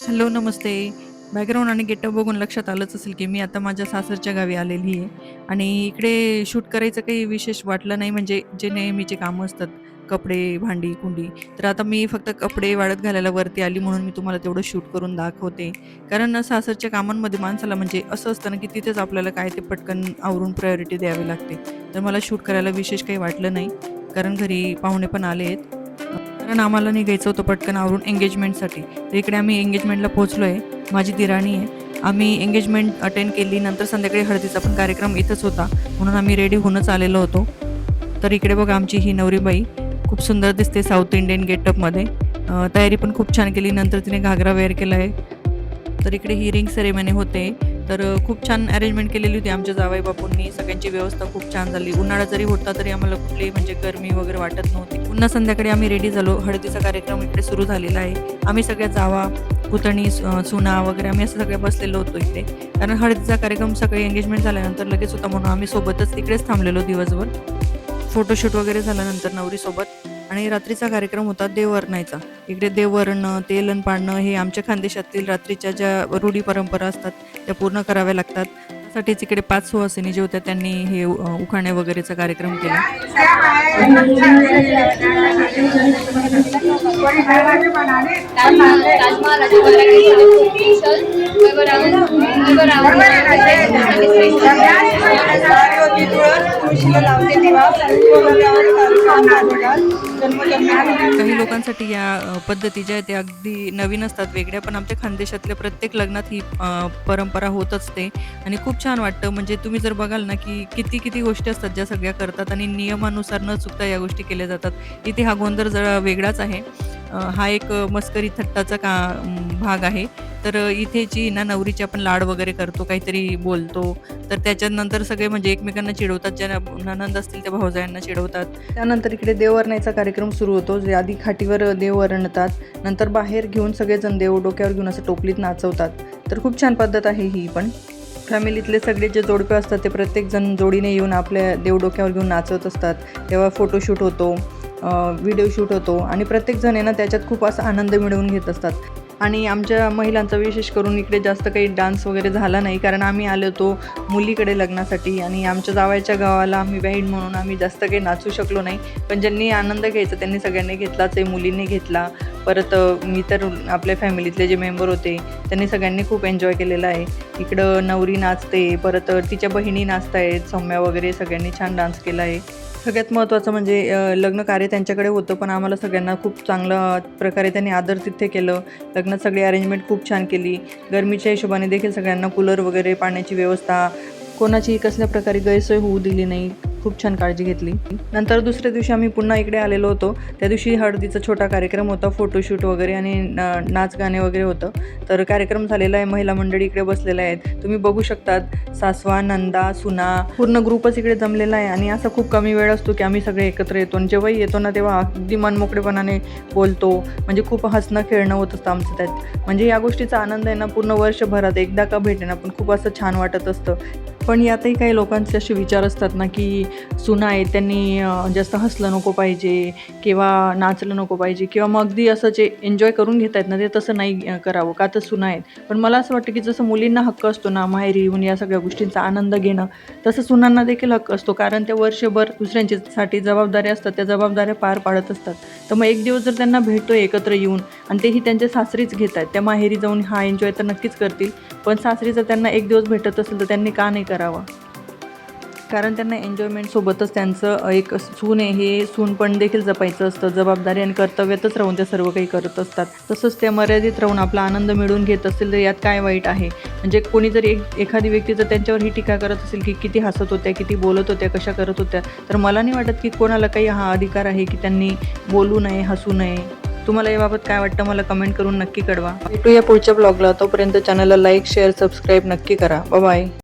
Hello, नमस्ते. Background आणि getup बघून लक्षात आलंच असेल, की मी आता माझ्या सासरच्या गावी आलेली आहे आणि इकडे शूट करायचं काही विशेष वाटलं नाही. म्हणजे जे नेहमीचे कामं असतात, कपडे, भांडी, कुंडी. तर आता मी फक्त कपडे वाळत घालायला वरती आली म्हणून मी तुम्हाला तेवढं शूट करून दाखवते. कारण सासरच्या कामांमध्ये माणसाला म्हणजे असं असतं ना, की तिथेच आपल्याला काय ते पटकन आवरून प्रायोरिटी द्यावी लागते. तर मला शूट करायला विशेष काही वाटलं नाही, कारण घरी पाहुणे पण आले आहेत. कारण आम्हाला निघायचं होतं पटकन आवरून एंगेजमेंटसाठी. तर इकडे आम्ही एंगेजमेंटला पोहोचलो आहे. माझी दिराणी आहे. आम्ही एंगेजमेंट अटेंड केली. नंतर संध्याकाळी हळदीचा पण कार्यक्रम इथंच होता. म्हणून आम्ही रेडी होऊनच आलेलो होतो. तर इकडे बघा आमची ही नवरीबाई खूप सुंदर दिसते साऊथ इंडियन गेटअपमध्ये. तयारी पण खूप छान केली. नंतर तिने घागरा वेअर केला आहे. तर इकडे ही रिंग सेरेमनी होते. तर खूप छान अरेंजमेंट केलेली होती आमच्या जावई बापूंनी. सगळ्यांची व्यवस्था खूप छान झाली. उन्हाळा जरी होता तरी आम्हाला कुठलीही म्हणजे गरमी वगैरे वाटत नव्हती. पुन्हा संध्याकाळी आम्ही रेडी झालो. हळदीचा कार्यक्रम इकडे सुरू झालेला आहे. आम्ही सगळ्या जावा, पुतणी, सुना वगैरे आम्ही असं सगळे बसलेलो होतो इकडे. कारण हळदीचा कार्यक्रम सकाळी एंगेजमेंट झाल्यानंतर लगेच होता म्हणून आम्ही सोबतच इकडेच थांबलेलो दिवसभर. फोटोशूट वगैरे झाल्यानंतर नवरीसोबत आणि रात्रीचा कार्यक्रम होता देववरणाचा. इकडे देववरणं, तेलन पाडणं हे आमच्या खानदेशातील रात्रीच्या ज्या रूढी परंपरा असतात त्या पूर्ण कराव्या लागतात. त्यासाठीच इकडे 5 सुवासिनी जे होत्या त्यांनी हे उखाणे वगैरेचा कार्यक्रम केला. काही लोकांसाठी या पद्धती ज्या आहेत त्या अगदी नवीन असतात, वेगळ्या, पण आमच्या खानदेशातल्या प्रत्येक लग्नात ही परंपरा होत असते आणि खूप छान वाटतं. म्हणजे तुम्ही जर बघाल ना, की किती किती गोष्टी असतात ज्या सगळ्या करतात आणि नियमानुसार न चुकता या गोष्टी केल्या जातात. इथे हा गोंधळ जरा वेगळाच आहे. हा एक मस्करी थट्टाचा भाग आहे. तर इथे जी ना नवरीचे आपण लाड वगैरे करतो, काहीतरी बोलतो, तर त्याच्यानंतर सगळे म्हणजे एकमेकांना चिडवतात. ज्या नणंद असतील त्या भावजायांना चिडवतात. त्यानंतर इकडे देववरण्याचा कार्यक्रम सुरू होतो. जे आधी खाटीवर देव वरणतात, नंतर बाहेर घेऊन सगळेजण देव डोक्यावर घेऊन असं टोपलीत नाचवतात. तर खूप छान पद्धत आहे ही पण. फॅमिलीतले सगळे जे जोडपे असतात ते प्रत्येकजण जोडीने येऊन आपल्या देव डोक्यावर घेऊन नाचवत असतात. तेव्हा फोटोशूट होतो, व्हिडिओ शूट होतो आणि प्रत्येकजण आहे ना त्याच्यात खूप असा आनंद मिळवून घेत असतात. आणि आमच्या महिलांचा विशेष करून इकडे जास्त काही डान्स वगैरे झाला नाही, कारण आम्ही आलो होतो मुलीकडे लग्नासाठी आणि आमच्या जावयाच्या गावाला आम्ही बहीण म्हणून आम्ही जास्त काही नाचू शकलो नाही. पण ज्यांनी आनंद घ्यायचा त्यांनी सगळ्यांनी घेतलाच आहे. मुलींनी घेतला, परत मी तर आपल्या फॅमिलीतले जे मेंबर होते त्यांनी सगळ्यांनी खूप एन्जॉय केलेला आहे. इकडं नवरी नाचते, परत तिच्या बहिणी नाचत आहेत, सौम्या वगैरे सगळ्यांनी छान डान्स केला आहे. सगळ्यात महत्त्वाचं म्हणजे लग्न कार्य त्यांच्याकडे होतं, पण आम्हाला सगळ्यांना खूप चांगल्या प्रकारे त्यांनी आदरातिथ्य केलं. लग्नात सगळी अरेंजमेंट खूप छान केली. गरमीच्या हिशोबाने देखील सगळ्यांना कूलर वगैरे, पाण्याची व्यवस्था, कोणाची कसल्या प्रकारे गैरसोय होऊ दिली नाही. खूप छान काळजी घेतली. नंतर दुसऱ्या दिवशी आम्ही पुन्हा इकडे आलेलो होतो. त्या दिवशी हळदीचा छोटा कार्यक्रम होता, फोटोशूट वगैरे आणि नाच गाणे वगैरे होतं. तर कार्यक्रम झालेला आहे. महिला मंडळी इकडे बसलेल्या आहेत. तुम्ही बघू शकतात, सासवा, नंदा, सुना पूर्ण ग्रुपच इकडे जमलेला आहे. आणि असा खूप कमी वेळ असतो की आम्ही सगळे एकत्र येतो आणि जेव्हाही येतो ना तेव्हा अगदी मनमोकळेपणाने बोलतो. म्हणजे खूप हसणं खेळणं होत असतं आमचं त्यात. म्हणजे या गोष्टीचा आनंद आहे ना पूर्ण वर्षभरात एकदा का भेटेना पण खूप असं छान वाटत असतं. पण यातही काही लोकांचे असे विचार असतात ना, की सुना आहेत त्यांनी जास्त हसलं नको पाहिजे किंवा नाचलं नको पाहिजे किंवा मग अगदी असं जे एन्जॉय करून घेत आहेत ना ते तसं नाही करावं, का तर सुना आहेत. पण मला असं वाटतं की जसं मुलींना हक्क असतो ना माहेरी येऊन या सगळ्या गोष्टींचा आनंद घेणं, तसं सुनांना देखील हक्क असतो. कारण ते वर्षभर दुसऱ्यांच्यासाठी जबाबदाऱ्या असतात, त्या जबाबदाऱ्या पार पाडत असतात. तर मग एक दिवस जर त्यांना भेटतोय एकत्र येऊन आणि तेही त्यांचे सासरीच घेत आहेत, त्या माहेरी जाऊन हा एन्जॉय तर नक्कीच करतील. पण सासरी जर त्यांना एक दिवस भेटत असेल तर त्यांनी का नाही करावा? कारण त्यांना एन्जॉयमेंटसोबतच त्यांचं एक सून आहे हे सून पण देखील जपायचं असतं. जबाबदारी आणि कर्तव्यातच राहून त्या सर्व काही करत असतात. तसंच त्या मर्यादित राहून आपला आनंद मिळवून घेत असतील तर यात काय वाईट आहे? म्हणजे कोणी जर एखादी व्यक्ती जर त्यांच्यावर ही टीका करत असेल की किती हसत होत्या, किती बोलत होत्या, कशा करत होत्या, तर मला नाही वाटत की कोणाला काही हा अधिकार आहे की त्यांनी बोलू नये, हसू नये. तुम्हाला याबाबत काय वाटतं मला कमेंट करून नक्की कळवा. भेटूया पुढच्या ब्लॉगला. तोपर्यंत चॅनलला लाईक, शेअर, सबस्क्राईब नक्की करा. बाय.